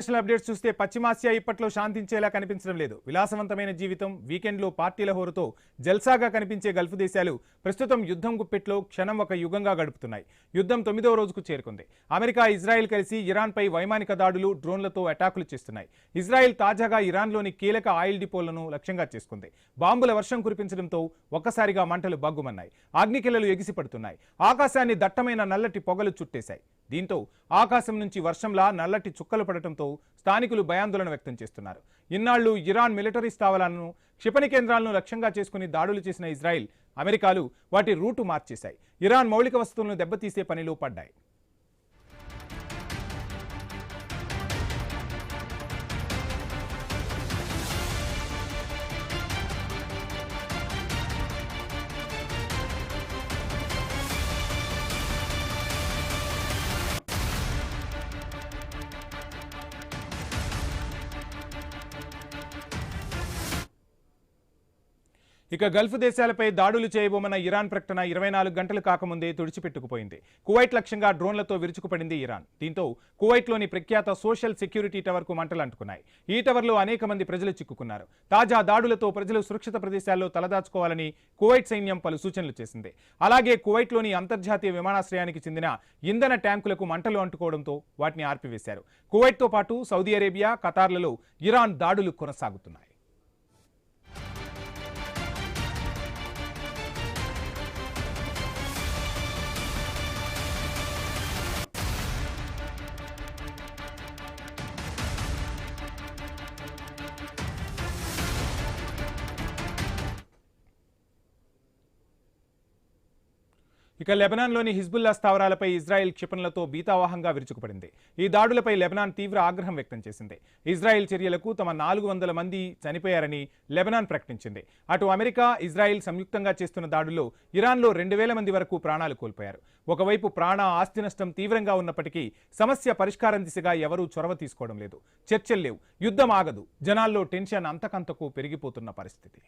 National updates చూస్తే పశ్చిమాసియా ఇప్పట్లో శాంతించేలా కనిపించడం లేదు. విలాసవంతమైన జీవితం, వీకెండ్లో పార్టీల హోరుతో జల్సాగా కనిపించే గల్ఫ్ దేశాలు ప్రస్తుతం యుద్ధం గుప్పెట్లో క్షణం ఒక యుగంగా గడుపుతున్నాయి. యుద్ధం 9వ రోజుకు చేరుకుంది. అమెరికా, ఇజ్రాయెల్ కలిసి ఇరాన్పై వైమానిక దాడులు, డ్రోన్లతో అటాకులు చేస్తున్నాయి. ఇజ్రాయెల్ తాజాగా ఇరాన్లోని కీలక ఆయిల్ డిపోలను లక్ష్యంగా చేసుకుంది. బాంబుల వర్షం కురిపించడంతో ఒక్కసారిగా మంటలు బగ్గుమన్నాయి. అగ్నికిలలు ఎగిసిపడుతున్నాయి. ఆకాశాన్ని దట్టమైన నల్లటి పొగలు చుట్టేశాయి. దీంతో ఆకాశం నుంచి వర్షంలా నల్లటి చుక్కలు పడటంతో స్థానికులు భయాందోళన వ్యక్తం చేస్తున్నారు. ఇన్నాళ్లు ఇరాన్ మిలిటరీ స్థావరాలను, క్షిపణి కేంద్రాలను లక్ష్యంగా చేసుకుని దాడులు చేసిన ఇజ్రాయెల్, అమెరికాలు వాటి రూటు మార్చేశాయి. ఇరాన్ మౌలిక వస్తువులను దెబ్బతీసే పనిలో పడ్డాయి. ఇక గల్ఫ్ దేశాలపై దాడులు చేయబోమన్న ఇరాన్ ప్రకటన 24 గంటలు కాకముందే తుడిచిపెట్టుకుపోయింది. కువైట్ లక్ష్యంగా డ్రోన్లతో విరుచుకుపడింది ఇరాన్. దీంతో కువైట్లోని ప్రఖ్యాత సోషల్ సెక్యూరిటీ టవర్కు మంటలు అంటుకున్నాయి. ఈ టవర్లో అనేక మంది ప్రజలు చిక్కుకున్నారు. తాజా దాడులతో ప్రజలు సురక్షిత ప్రదేశాల్లో తలదాచుకోవాలని కువైట్ సైన్యం పలు సూచనలు చేసింది. అలాగే కువైట్లోని అంతర్జాతీయ విమానాశ్రయానికి చెందిన ఇంధన ట్యాంకులకు మంటలు అంటుకోవడంతో వాటిని ఆర్పివేశారు. కువైట్తో పాటు సౌదీ అరేబియా, ఖతార్లలో ఇరాన్ దాడులు కొనసాగుతున్నాయి. ఇక లెబనాన్లోని హిజ్బుల్లా స్థావరాలపై ఇజ్రాయెల్ క్షిపణులతో బీతావాహంగా విరుచుకుపడింది. ఈ దాడులపై లెబనాన్ తీవ్ర ఆగ్రహం వ్యక్తం చేసింది. ఇజ్రాయెల్ చర్యలకు తమ 400 మంది చనిపోయారని లెబనాన్ ప్రకటించింది. అటు అమెరికా, ఇజ్రాయెల్ సంయుక్తంగా చేస్తున్న దాడుల్లో ఇరాన్లో 2000 మంది వరకు ప్రాణాలు కోల్పోయారు. ఒకవైపు ప్రాణ, ఆస్తి నష్టం తీవ్రంగా ఉన్నప్పటికీ సమస్య పరిష్కారం దిశగా ఎవరూ చొరవ తీసుకోవడం లేదు. చర్చలు లేవు, యుద్ధం ఆగదు. జనాల్లో టెన్షన్ అంతకంతకు పెరిగిపోతున్న పరిస్థితి.